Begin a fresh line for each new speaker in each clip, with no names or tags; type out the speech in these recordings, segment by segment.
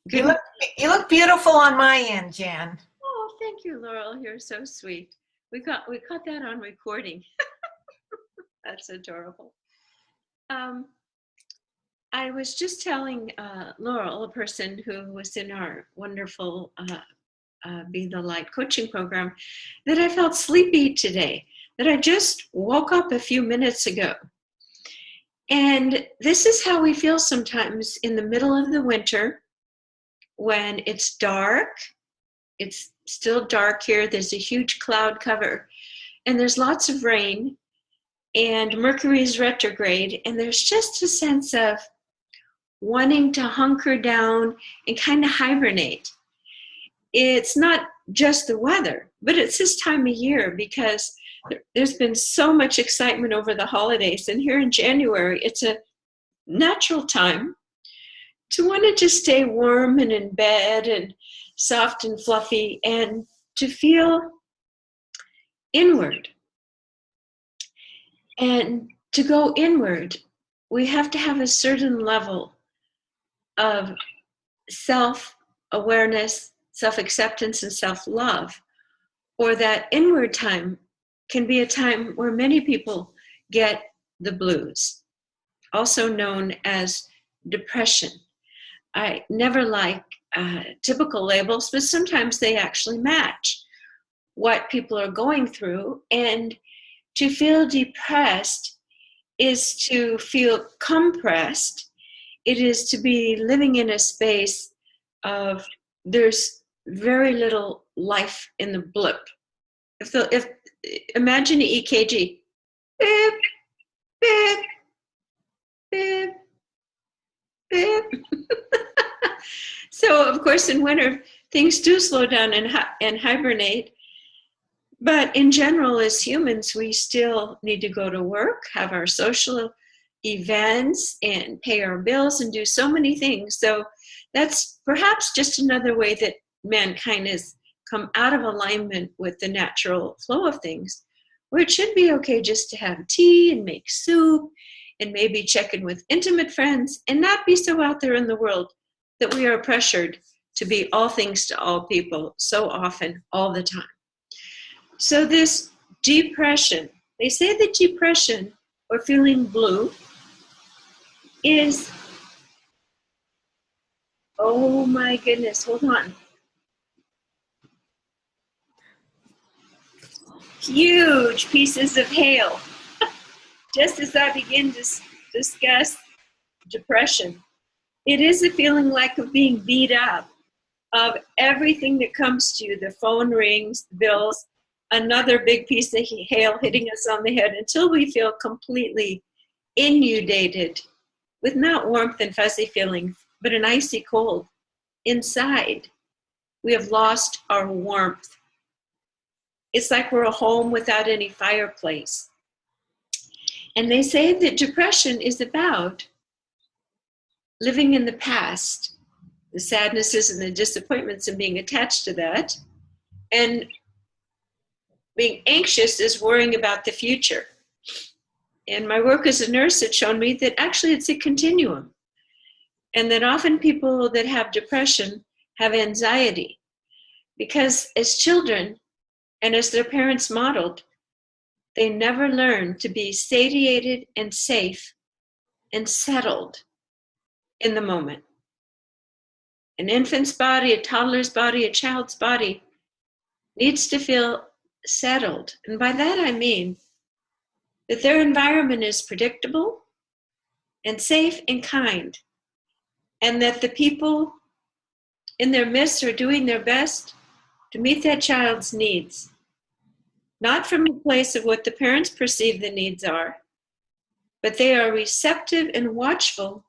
You
Good.
look you look beautiful on my end, Jan.
Oh, thank you, Laurel. You're so sweet. We caught that on recording. That's adorable. Um, I was just telling Laurel, a person who was in our wonderful Be the Light coaching program, that I felt sleepy today, that I just woke up a few minutes ago. And this is how we feel sometimes in the middle of the winter when it's dark. It's still dark here. There's a huge cloud cover and there's lots of rain and Mercury is retrograde. And there's just a sense of wanting to hunker down and kind of hibernate. It's not just the weather, but it's this time of year because there's been so much excitement over the holidays. And here in January, it's a natural time to want to just stay warm and in bed and soft and fluffy and to feel inward. And to go inward, we have to have a certain level of self-awareness, self-acceptance, and self-love, or that inward time can be a time where many people get the blues, also known as depression. I never like typical labels, but sometimes they actually match what people are going through. And to feel depressed is to feel compressed. It is to be living in a space of there's very little life in the blip. If imagine an EKG, beep, beep, beep, beep. So of course in winter things do slow down and hibernate. But in general, as humans, we still need to go to work, have our social events, and pay our bills, and do so many things. So that's perhaps just another way that mankind has come out of alignment with the natural flow of things, where it should be okay just to have tea and make soup and maybe check in with intimate friends and not be so out there in the world that we are pressured to be all things to all people so often, all the time. So this depression, they say that depression or feeling blue is, oh my goodness, hold on. Huge pieces of hail. Just as I begin to discuss depression, it is a feeling like of being beat up, of everything that comes to you, the phone rings, the bills, another big piece of hail hitting us on the head until we feel completely inundated with not warmth and fuzzy feelings, but an icy cold inside. We have lost our warmth. It's like we're a home without any fireplace. And they say that depression is about living in the past, the sadnesses and the disappointments and being attached to that, and being anxious is worrying about the future. And my work as a nurse had shown me that actually it's a continuum. And that often people that have depression have anxiety because as children and as their parents modeled, they never learn to be satiated and safe and settled in the moment. An infant's body, a toddler's body, a child's body needs to feel settled. And by that I mean that their environment is predictable and safe and kind, and that the people in their midst are doing their best to meet that child's needs, not from a place of what the parents perceive the needs are, but they are receptive and watchful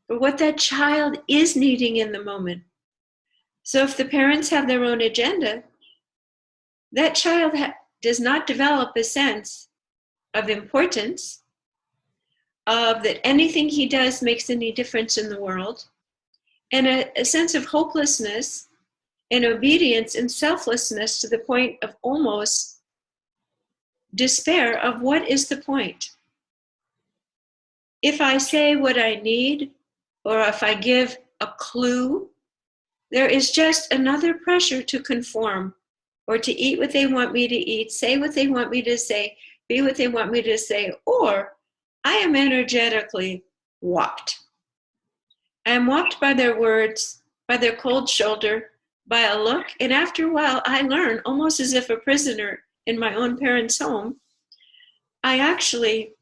for what that child is needing in the moment. So if the parents have their own agenda, that child does not develop a sense of importance, of that anything he does makes any difference in the world, and a sense of hopelessness and obedience and selflessness to the point of almost despair of what is the point. If I say what I need, or if I give a clue. There is just another pressure to conform or to eat what they want me to eat, say what they want me to say, be what they want me to say, or I am energetically walked. I am walked by their words, by their cold shoulder, by a look, and after a while I learn, almost as if a prisoner in my own parents' home, I actually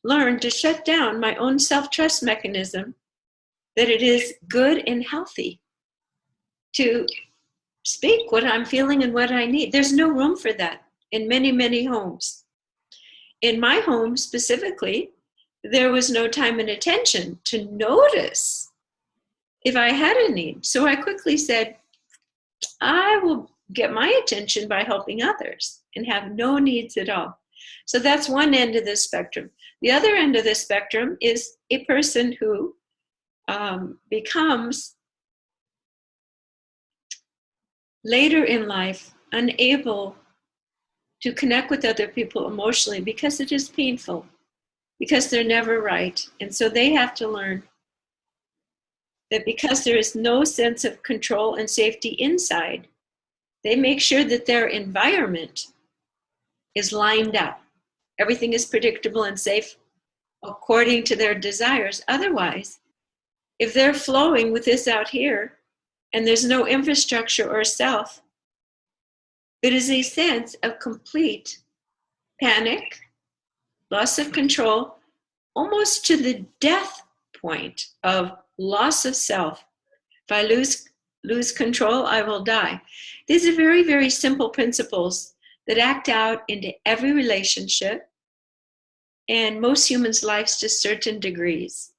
learn to shut down my own self-trust mechanism that it is good and healthy to speak what I'm feeling and what I need. There's no room for that in many, many homes. In my home specifically, there was no time and attention to notice if I had a need. So I quickly said, I will get my attention by helping others and have no needs at all. So that's one end of the spectrum. The other end of the spectrum is a person who becomes later in life unable to connect with other people emotionally because it is painful, because they're never right. And so they have to learn that because there is no sense of control and safety inside, they make sure that their environment is lined up. Everything is predictable and safe according to their desires. Otherwise, if they're flowing with this out here and there's no infrastructure or self, it is a sense of complete panic, loss of control, almost to the death point of loss of self. If I lose control, I will die. These are very, very simple principles that act out into every relationship and most humans' lives to certain degrees.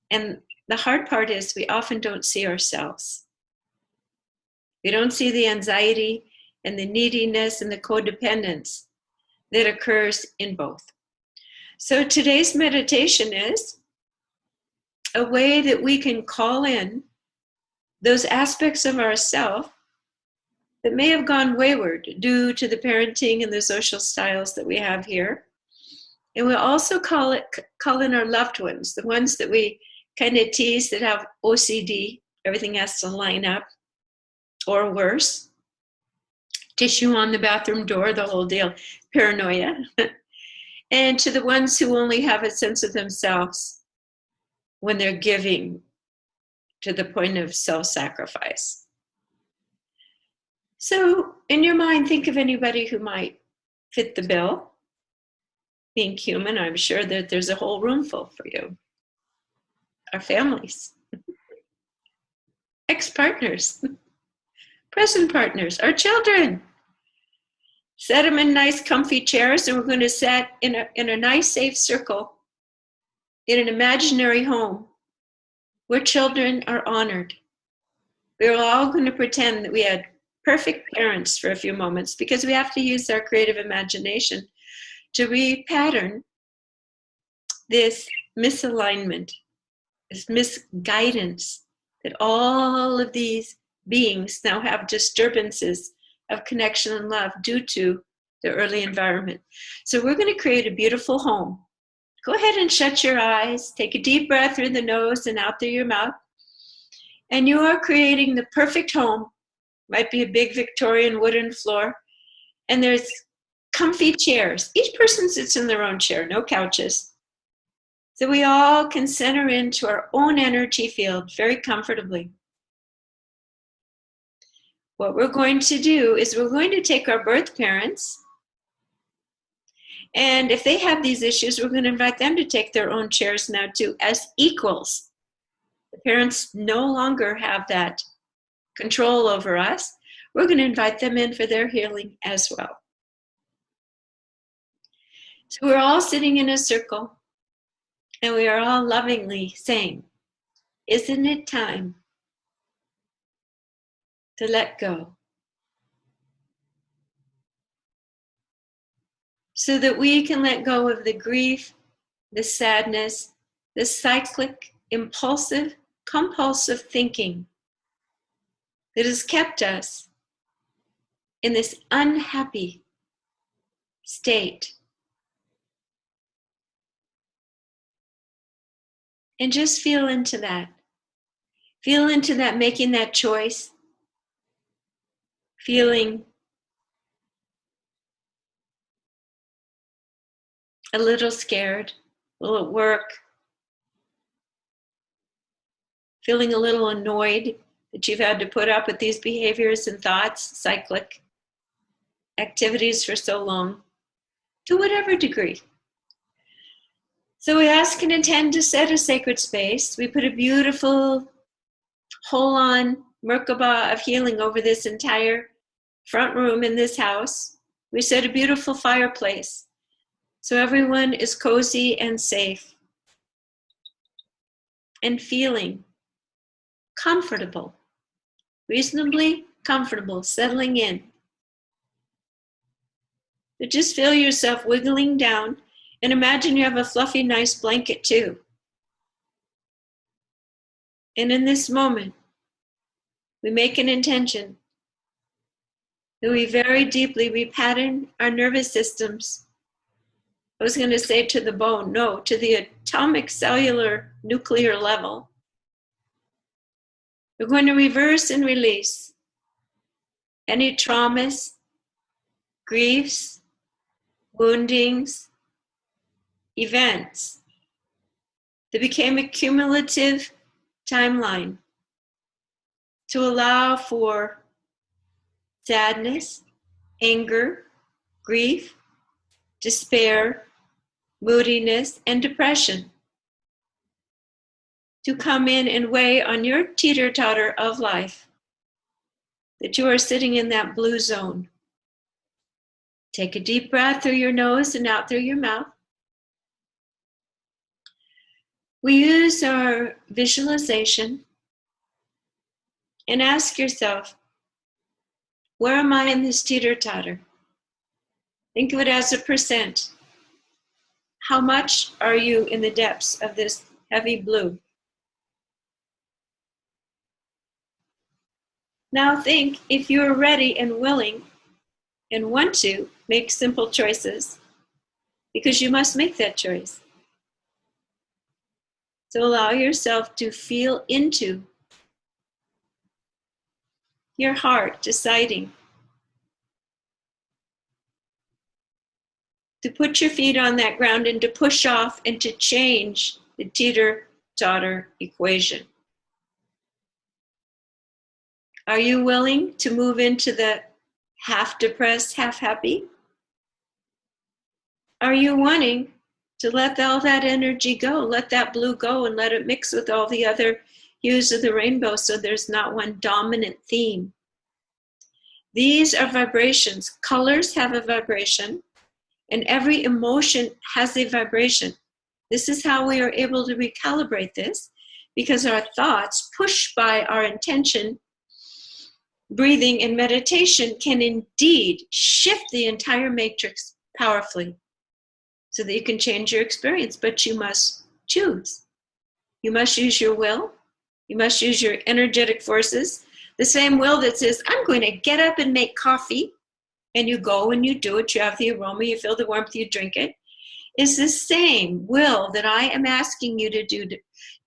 And the hard part is we often don't see ourselves. We don't see the anxiety and the neediness and the codependence that occurs in both. So today's meditation is a way that we can call in those aspects of ourself that may have gone wayward due to the parenting and the social styles that we have here. And we'll also call in our loved ones, the ones that we kind of tease that have OCD, everything has to line up, or worse, tissue on the bathroom door, the whole deal, paranoia. And to the ones who only have a sense of themselves when they're giving to the point of self-sacrifice. So in your mind, think of anybody who might fit the bill. Being human, I'm sure that there's a whole room full for you. Our families, ex-partners, present partners, our children. Set them in nice comfy chairs, and we're going to sit in a nice safe circle in an imaginary home where children are honored. We're all going to pretend that we had perfect parents for a few moments because we have to use our creative imagination to repattern this misalignment, this misguidance that all of these beings now have disturbances of connection and love due to the early environment. So we're going to create a beautiful home. Go ahead and shut your eyes. Take a deep breath through the nose and out through your mouth. And you are creating the perfect home. Might be a big Victorian wooden floor. And there's comfy chairs. Each person sits in their own chair, no couches. So we all can center into our own energy field very comfortably. What we're going to do is we're going to take our birth parents, and if they have these issues, we're going to invite them to take their own chairs now too, as equals. The parents no longer have that control over us. We're going to invite them in for their healing as well. So we're all sitting in a circle, and we are all lovingly saying, isn't it time to let go? So that we can let go of the grief, the sadness, the cyclic, impulsive, compulsive thinking that has kept us in this unhappy state. And just feel into that. Feel into that, making that choice. Feeling a little scared. Will it work? Feeling a little annoyed that you've had to put up with these behaviors and thoughts, cyclic activities for so long, to whatever degree. So we ask and intend to set a sacred space. We put a beautiful hold-on Merkaba of healing over this entire front room in this house. We set a beautiful fireplace so everyone is cozy and safe and feeling comfortable, reasonably comfortable, settling in. But just feel yourself wiggling down and imagine you have a fluffy, nice blanket too. And in this moment, we make an intention that we very deeply repattern our nervous systems. I was going to say to the bone, no, to the atomic cellular nuclear level. We're going to reverse and release any traumas, griefs, woundings, events that became a cumulative timeline to allow for sadness, anger, grief, despair, moodiness, and depression to come in and weigh on your teeter-totter of life, that you are sitting in that blue zone. Take a deep breath through your nose and out through your mouth. We use our visualization and ask yourself, where am I in this teeter-totter? Think of it as a percent. How much are you in the depths of this heavy blue? Now think, if you are ready and willing and want to make simple choices, because you must make that choice. So allow yourself to feel into your heart deciding to put your feet on that ground and to push off and to change the teeter-totter equation. Are you willing to move into the half depressed, half happy? Are you wanting to let all that energy go, let that blue go and let it mix with all the other hues of the rainbow so there's not one dominant theme? These are vibrations. Colors have a vibration, and every emotion has a vibration. This is how we are able to recalibrate this, because our thoughts, pushed by our intention, breathing, and meditation, can indeed shift the entire matrix powerfully so that you can change your experience. But you must choose. You must use your will. You must use your energetic forces. The same will that says, I'm going to get up and make coffee, and you go and you do it, you have the aroma, you feel the warmth, you drink it, is the same will that I am asking you to do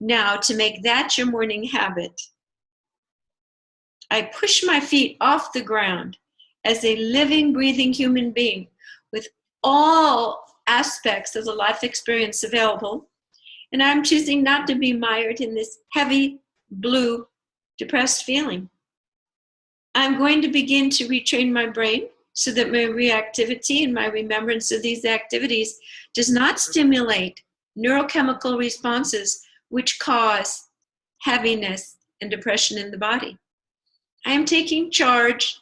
now to make that your morning habit. I push my feet off the ground as a living, breathing human being with all aspects of the life experience available, and I'm choosing not to be mired in this heavy, blue, depressed feeling. I'm going to begin to retrain my brain so that my reactivity and my remembrance of these activities does not stimulate neurochemical responses which cause heaviness and depression in the body. I am taking charge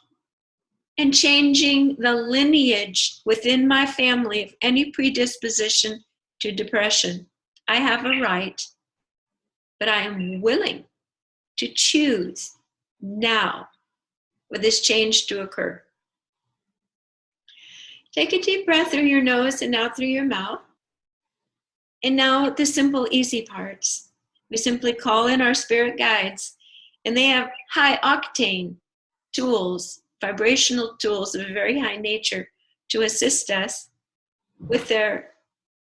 and changing the lineage within my family of any predisposition to depression. I have a right, but I am willing to choose now for this change to occur. Take a deep breath through your nose and out through your mouth. And now the simple, easy parts. We simply call in our spirit guides, and they have high octane tools, vibrational tools of a very high nature to assist us with their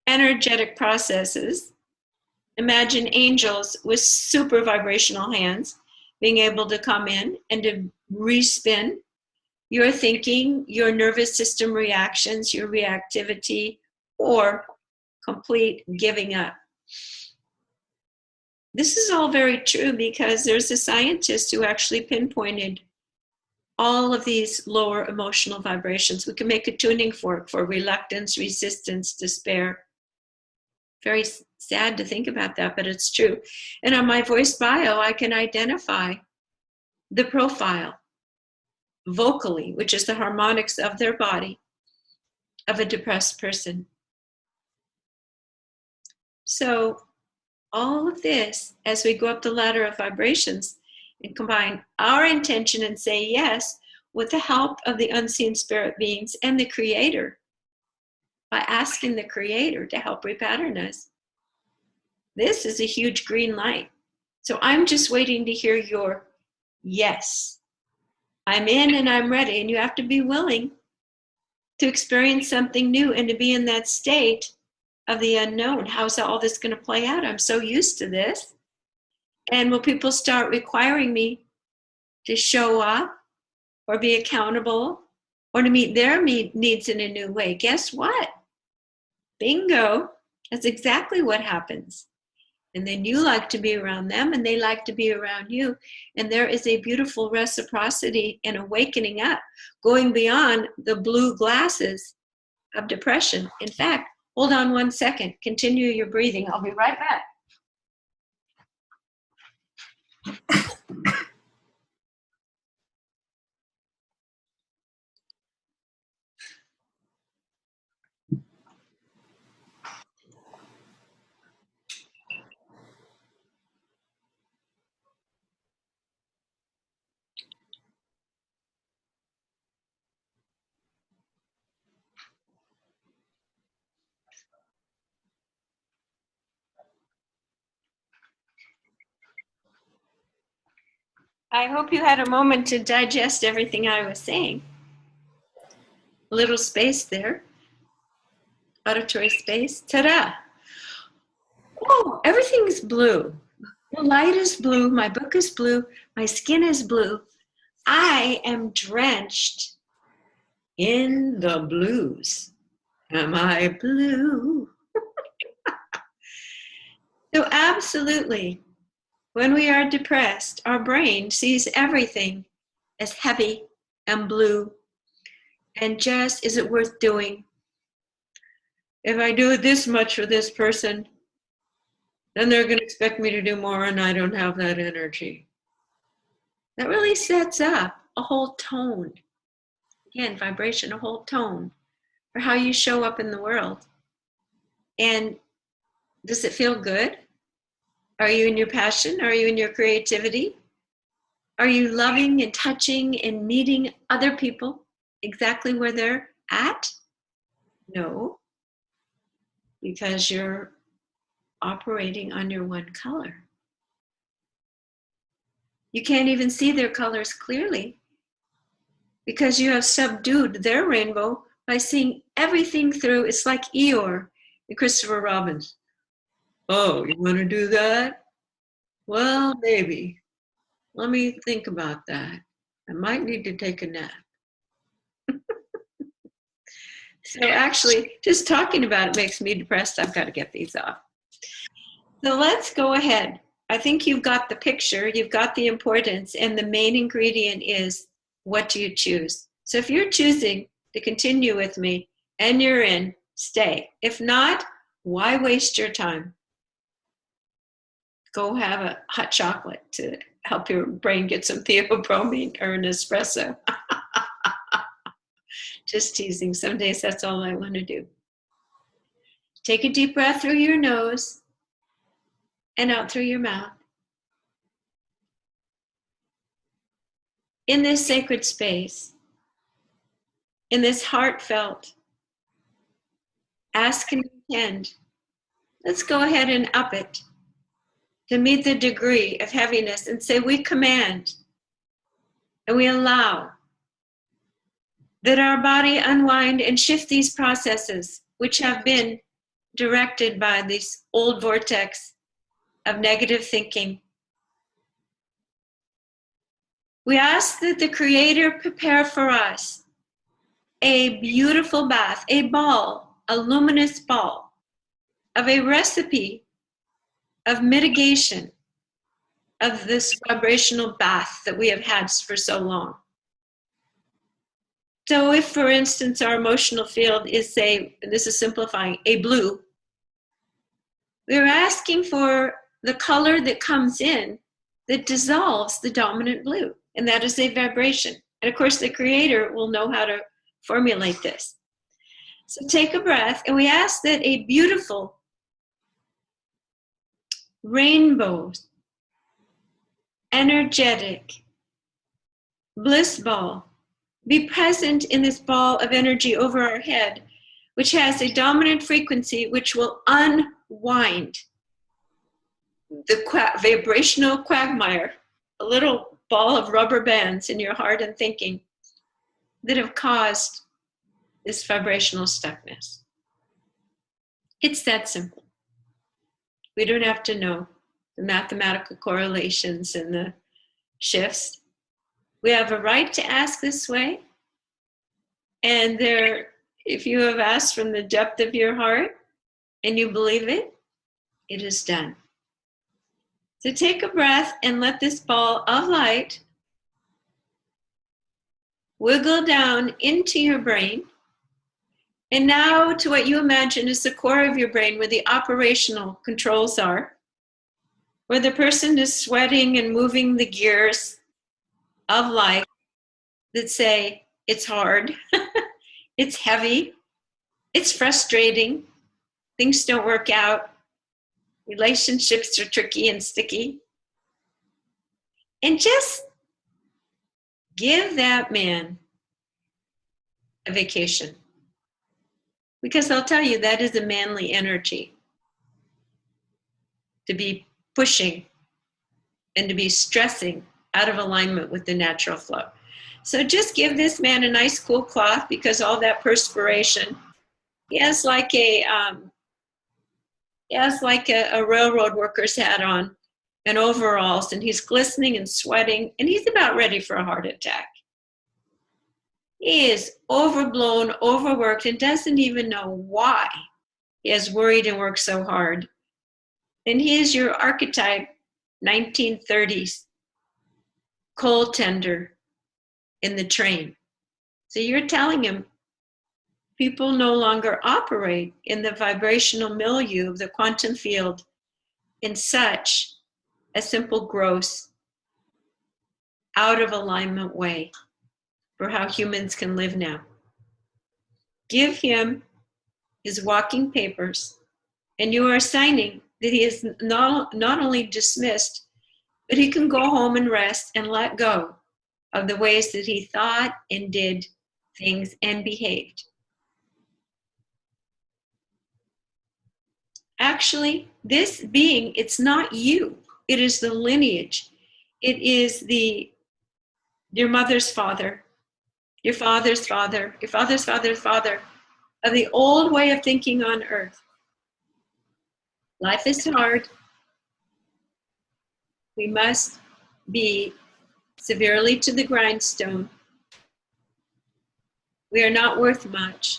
energetic processes Imagine angels with super vibrational hands being able to come in and to respin your thinking, your nervous system reactions, your reactivity, or complete giving up. This is all very true because there's a scientist who actually pinpointed all of these lower emotional vibrations. We can make a tuning fork for reluctance, resistance, despair. Very sad to think about that, but it's true. And on my voice bio, I can identify the profile vocally, which is the harmonics of their body, of a depressed person. So all of this, as we go up the ladder of vibrations and combine our intention and say yes with the help of the unseen spirit beings and the Creator, by asking the Creator to help repattern us, this is a huge green light. So I'm just waiting to hear your yes. I'm in and I'm ready, and you have to be willing to experience something new and to be in that state of the unknown. How's all this going to play out? I'm so used to this. And will people start requiring me to show up or be accountable or to meet their needs in a new way? Guess what? Bingo. That's exactly what happens. And then you like to be around them and they like to be around you. And there is a beautiful reciprocity and awakening up, going beyond the blue glasses of depression. In fact, hold on 1 second. Continue your breathing. I'll be right back. I hope you had a moment to digest everything I was saying. A little space there. Auditory space. Ta-da! Oh, everything is blue. The light is blue. My book is blue. My skin is blue. I am drenched in the blues. Am I blue? So absolutely. When we are depressed, our brain sees everything as heavy and blue. And just, is it worth doing? If I do this much for this person, then they're going to expect me to do more and I don't have that energy. That really sets up a whole tone. Again, vibration, a whole tone for how you show up in the world. And does it feel good? Are you in your passion? Are you in your creativity? Are you loving and touching and meeting other people exactly where they're at? No, because you're operating on your one color. You can't even see their colors clearly because you have subdued their rainbow by seeing everything through. It's like Eeyore and Christopher Robin's. Oh, you want to do that? Well, maybe. Let me think about that. I might need to take a nap. So actually, just talking about it makes me depressed. I've got to get these off. So let's go ahead. I think you've got the picture, you've got the importance, and the main ingredient is, what do you choose? So if you're choosing to continue with me and you're in, stay. If not, why waste your time? Go have a hot chocolate to help your brain get some theobromine or an espresso. Just teasing. Some days that's all I want to do. Take a deep breath through your nose and out through your mouth. In this sacred space, in this heartfelt ask and intend, let's go ahead and up it to meet the degree of heaviness and say we command and we allow that our body unwind and shift these processes which have been directed by this old vortex of negative thinking. We ask that the Creator prepare for us a beautiful bath, a ball, a luminous ball, of a recipe of mitigation of this vibrational bath that we have had for so long. So if, for instance, our emotional field is, say, this is simplifying, a blue, we're asking for the color that comes in that dissolves the dominant blue, and that is a vibration. And of course, the Creator will know how to formulate this. So take a breath, and we ask that a beautiful rainbow, energetic bliss ball be present in this ball of energy over our head, which has a dominant frequency which will unwind the vibrational quagmire, a little ball of rubber bands in your heart and thinking that have caused this vibrational stuckness. It's that simple. We don't have to know the mathematical correlations and the shifts. We have a right to ask this way. And there, if you have asked from the depth of your heart and you believe it, it is done. So take a breath and let this ball of light wiggle down into your brain. And now to what you imagine is the core of your brain where the operational controls are, where the person is sweating and moving the gears of life that say, it's hard, it's heavy, it's frustrating, things don't work out, relationships are tricky and sticky. And just give that man a vacation. Because I'll tell you, that is a manly energy. To be pushing and to be stressing out of alignment with the natural flow. So just give this man a nice cool cloth, because all that perspiration, he has like a railroad worker's hat on and overalls, and he's glistening and sweating, and he's about ready for a heart attack. He is overblown, overworked, and doesn't even know why he has worried and worked so hard. And he is your archetype 1930s coal tender in the train. So you're telling him people no longer operate in the vibrational milieu of the quantum field in such a simple, gross, out of alignment way for how humans can live now. Give him his walking papers, and you are signing that he is not only dismissed, but he can go home and rest and let go of the ways that he thought and did things and behaved. Actually, this being, it's not you. It is the lineage. It is your mother's father, your father's father, your father's father's father, of the old way of thinking on earth. Life is hard. We must be severely to the grindstone. We are not worth much,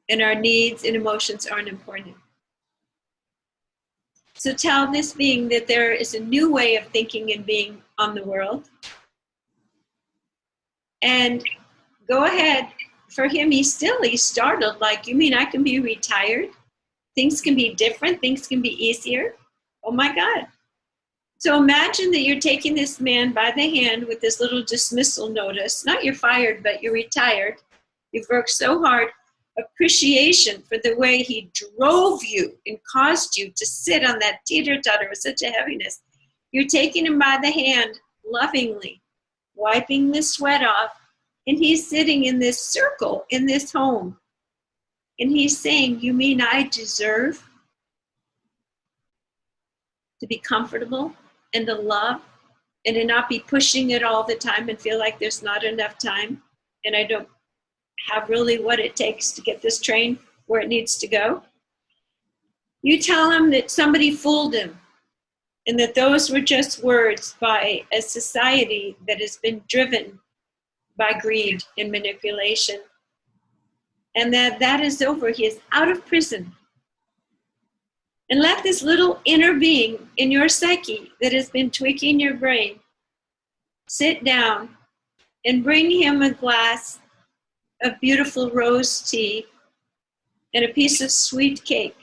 and our needs and emotions aren't important. So tell this being that there is a new way of thinking and being on the world. And go ahead. For him, he's startled, like, you mean I can be retired? Things can be different, things can be easier? Oh my God. So imagine that you're taking this man by the hand with this little dismissal notice. Not you're fired, but you're retired. You've worked so hard. Appreciation for the way he drove you and caused you to sit on that teeter totter with such a heaviness. You're taking him by the hand lovingly, wiping the sweat off, and he's sitting in this circle in this home. And he's saying, you mean I deserve to be comfortable and to love and to not be pushing it all the time and feel like there's not enough time and I don't have really what it takes to get this train where it needs to go? You tell him that somebody fooled him and that those were just words by a society that has been driven by greed and manipulation, and that is over. He is out of prison. And let this little inner being in your psyche that has been tweaking your brain sit down and bring him a glass of beautiful rose tea and a piece of sweet cake,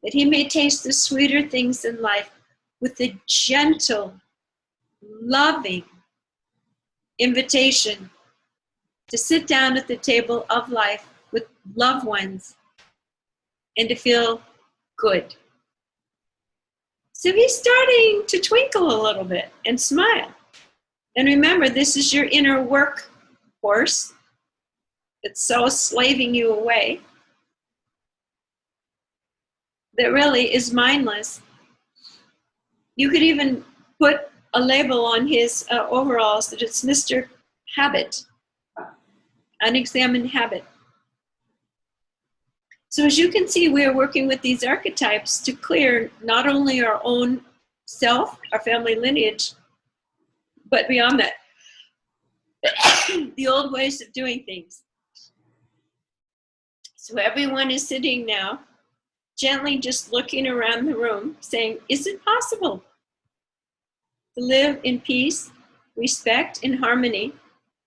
that he may taste the sweeter things in life with a gentle, loving invitation to sit down at the table of life with loved ones and to feel good. So he's starting to twinkle a little bit and smile. And remember, this is your inner work horse that's so slaving you away, that really is mindless. You could even put a label on his overalls that it's Mr. Habit, unexamined habit. So as you can see, we are working with these archetypes to clear not only our own self, our family lineage, but beyond that, the old ways of doing things. So everyone is sitting now, gently just looking around the room, saying, is it possible to live in peace, respect, and harmony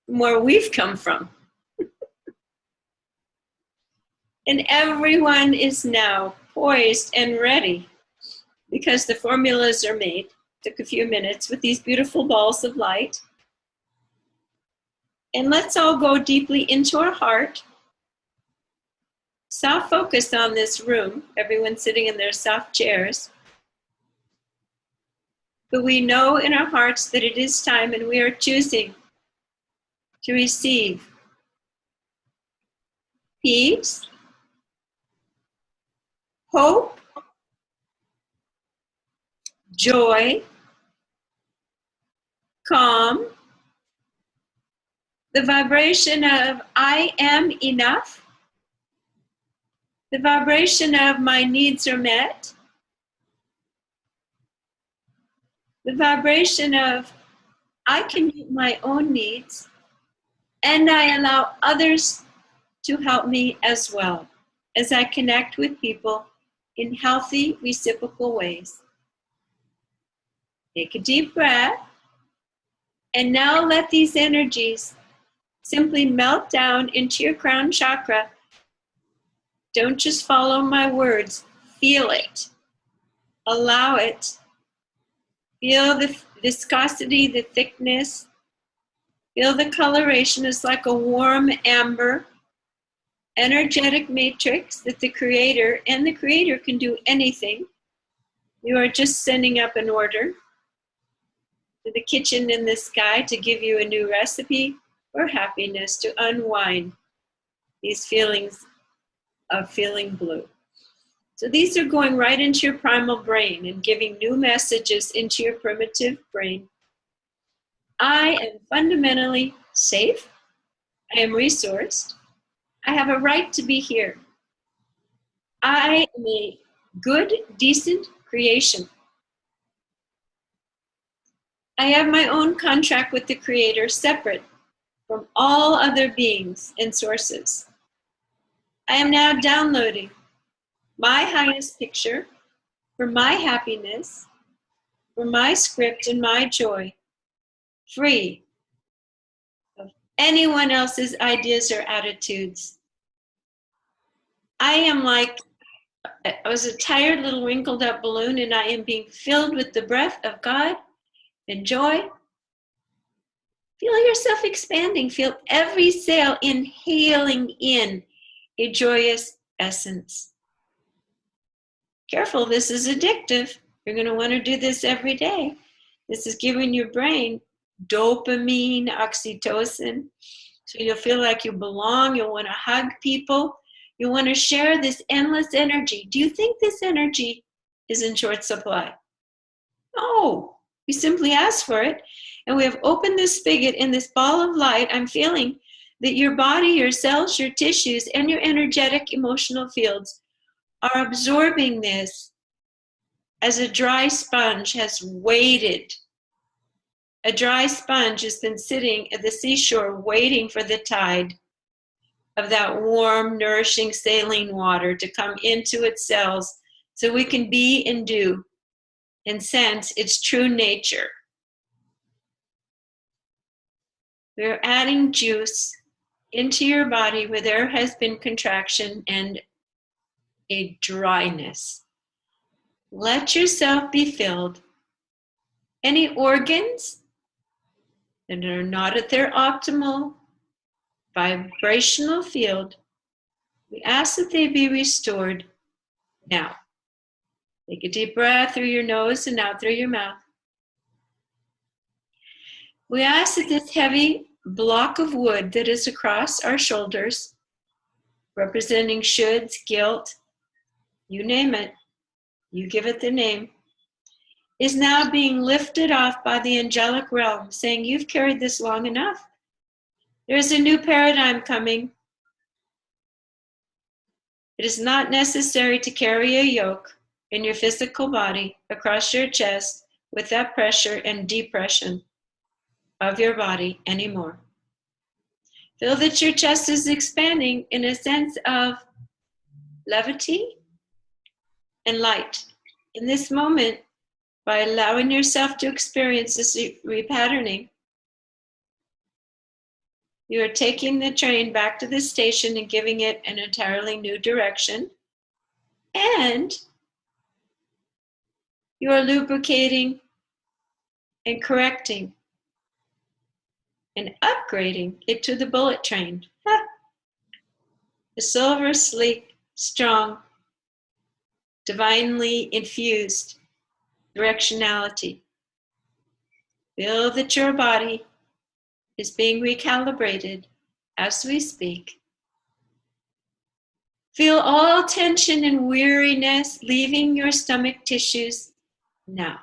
from where we've come from? And everyone is now poised and ready, because the formulas are made. Took a few minutes with these beautiful balls of light. And let's all go deeply into our heart. Soft focus on this room, everyone sitting in their soft chairs. But we know in our hearts that it is time, and we are choosing to receive peace, hope, joy, calm, the vibration of I am enough, the vibration of my needs are met, the vibration of I can meet my own needs, and I allow others to help me as well, as I connect with people in healthy, reciprocal ways. Take a deep breath, and now let these energies simply melt down into your crown chakra. Don't just follow my words, feel it, allow it. Feel the viscosity, the thickness. Feel the coloration. It's like a warm amber, energetic matrix that the Creator can do anything. You are just sending up an order to the kitchen in the sky to give you a new recipe for happiness, to unwind these feelings of feeling blue. So these are going right into your primal brain and giving new messages into your primitive brain. I am fundamentally safe. I am resourced. I have a right to be here. I am a good, decent creation. I have my own contract with the Creator, separate from all other beings and sources. I am now downloading my highest picture for my happiness, for my script and my joy, free of anyone else's ideas or attitudes. I was a tired little wrinkled up balloon, and I am being filled with the breath of God and joy. Feel yourself expanding. Feel every cell inhaling in a joyous essence. Careful, this is addictive. You're going to want to do this every day. This is giving your brain dopamine, oxytocin. So you'll feel like you belong. You'll want to hug people. You want to share this endless energy. Do you think this energy is in short supply? No. We simply ask for it. And we have opened this spigot in this ball of light. I'm feeling that your body, your cells, your tissues, and your energetic emotional fields are absorbing this as a dry sponge has waited. A dry sponge has been sitting at the seashore waiting for the tide of that warm, nourishing saline water to come into its cells so we can be and do and sense its true nature. We're adding juice into your body where there has been contraction and a dryness. Let yourself be filled. Any organs that are not at their optimal vibrational field, we ask that they be restored now. Take a deep breath through your nose and out through your mouth. We ask that this heavy block of wood that is across our shoulders, representing shoulds, guilt, you name it, you give it the name, is now being lifted off by the angelic realm, saying, you've carried this long enough. There's a new paradigm coming. It is not necessary to carry a yoke in your physical body across your chest with that pressure and depression of your body anymore. Feel that your chest is expanding in a sense of levity and light. In this moment, by allowing yourself to experience this repatterning, you are taking the train back to the station and giving it an entirely new direction. And you are lubricating and correcting and upgrading it to the bullet train. The silver, sleek, strong, divinely infused directionality. Feel that your body is being recalibrated as we speak. Feel all tension and weariness leaving your stomach tissues now.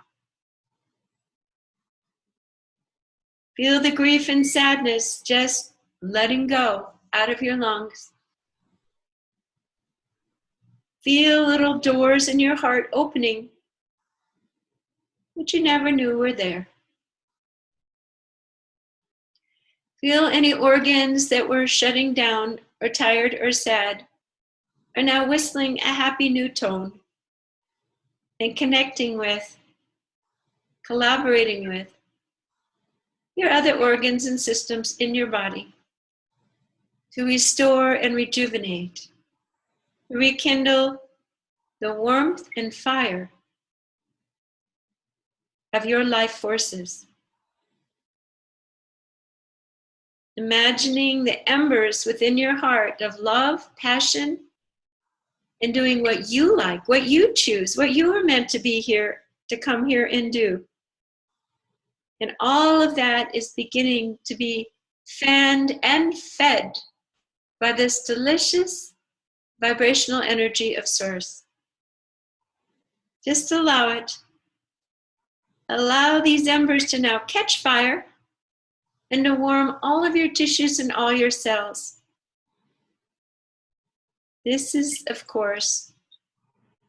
Feel the grief and sadness just letting go out of your lungs. Feel little doors in your heart opening, which you never knew were there. Feel any organs that were shutting down or tired or sad are now whistling a happy new tone and connecting with, collaborating with your other organs and systems in your body to restore and rejuvenate, to rekindle the warmth and fire of your life forces. Imagining the embers within your heart of love, passion, and doing what you like, what you choose, what you were meant to be here, to come here and do. And all of that is beginning to be fanned and fed by this delicious vibrational energy of Source. Just allow it. Allow these embers to now catch fire and to warm all of your tissues and all your cells. This is, of course,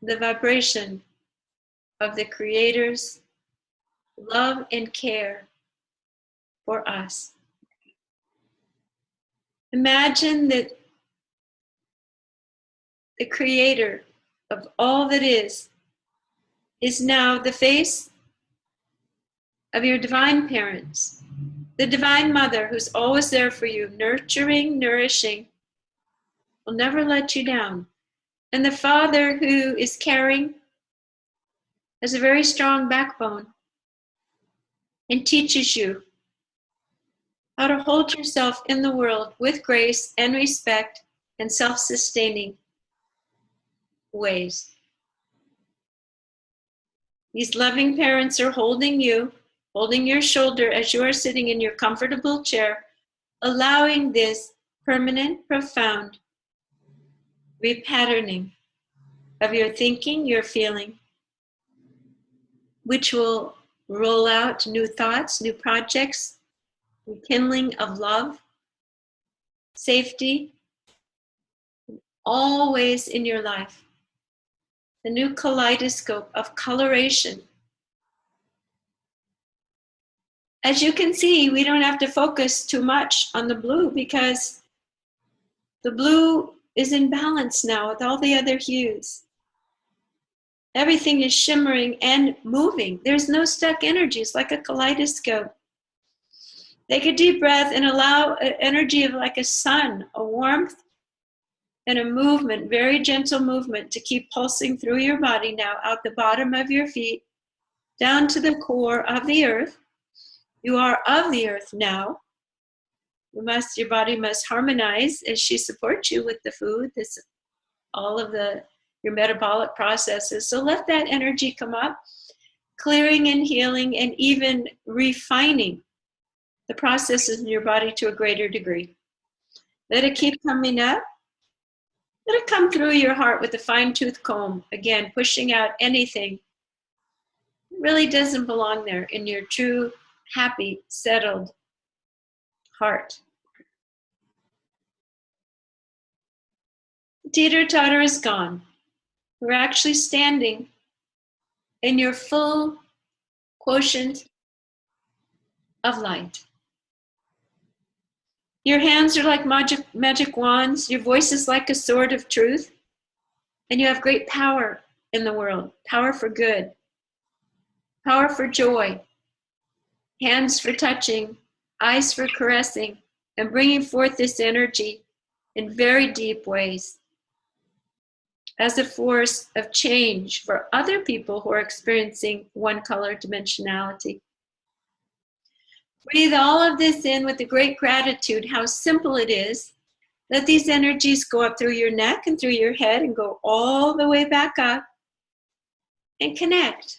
the vibration of the Creator's love and care for us. Imagine that the Creator of all that is now the face of your divine parents, the Divine Mother who's always there for you, nurturing, nourishing, will never let you down. And the Father who is caring, has a very strong backbone and teaches you how to hold yourself in the world with grace and respect and self-sustaining ways. These loving parents are holding you, holding your shoulder as you are sitting in your comfortable chair, allowing this permanent, profound repatterning of your thinking, your feeling, which will roll out new thoughts, new projects, rekindling of love, safety, always in your life. a new kaleidoscope of coloration. As you can see, we don't have to focus too much on the blue because the blue is in balance now with all the other hues. Everything is shimmering and moving. There's no stuck energy. It's like a kaleidoscope. Take a deep breath and allow an energy of like a sun, a warmth and a movement, very gentle movement to keep pulsing through your body now, out the bottom of your feet, down to the core of the earth. You are of the earth now. Your body must harmonize as she supports you with the food, all of your metabolic processes. So let that energy come up, clearing and healing and even refining the processes in your body to a greater degree. Let it keep coming up. Let it come through your heart with a fine-tooth comb, again, pushing out anything that really doesn't belong there in your true, happy, settled heart. The teeter totter is gone. We're actually standing in your full quotient of light. Your hands are like magic wands. Your voice is like a sword of truth. And you have great power in the world. Power for good. Power for joy. Hands for touching. Eyes for caressing. And bringing forth this energy in very deep ways as a force of change for other people who are experiencing one color dimensionality. Breathe all of this in with a great gratitude, how simple it is that these energies go up through your neck and through your head and go all the way back up and connect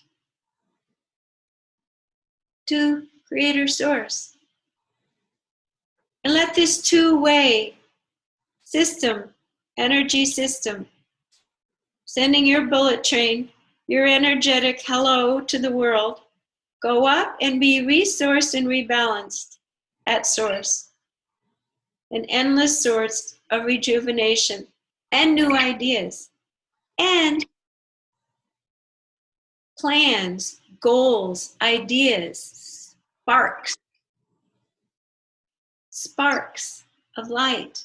to Creator Source. And let this two-way system, energy system, sending your bullet train, your energetic hello to the world, go up and be resourced and rebalanced at source. An endless source of rejuvenation and new ideas and plans, goals, ideas, sparks of light,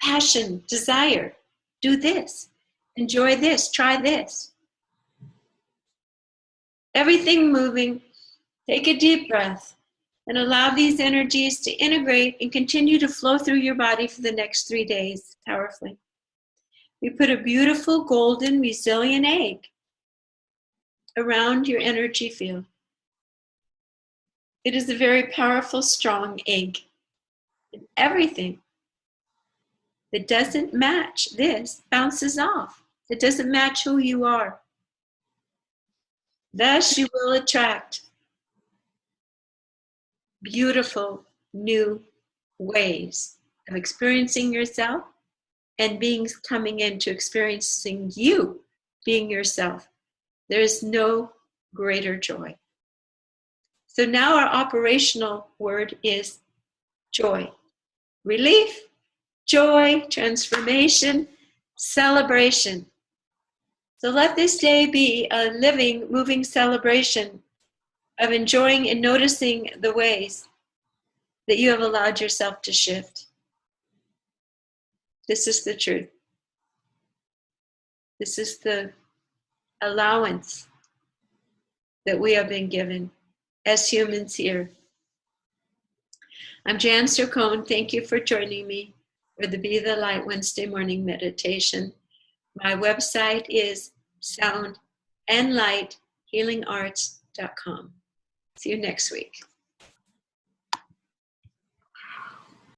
passion, desire. Do this, enjoy this, try this. Everything moving. Take a deep breath and allow these energies to integrate and continue to flow through your body for the next 3 days powerfully. We put a beautiful golden resilient egg around your energy field. It is a very powerful, strong egg. And everything that doesn't match this bounces off. It doesn't match who you are. Thus, you will attract beautiful new ways of experiencing yourself and beings coming into experiencing you being yourself. There is no greater joy. So now our operational word is joy. Relief, joy, transformation, celebration. So let this day be a living, moving celebration of enjoying and noticing the ways that you have allowed yourself to shift. This is the truth. This is the allowance that we have been given as humans here. I'm Jan Cercone. Thank you for joining me for the Be the Light Wednesday morning meditation. My website is soundandlighthealingarts.com. See you next week.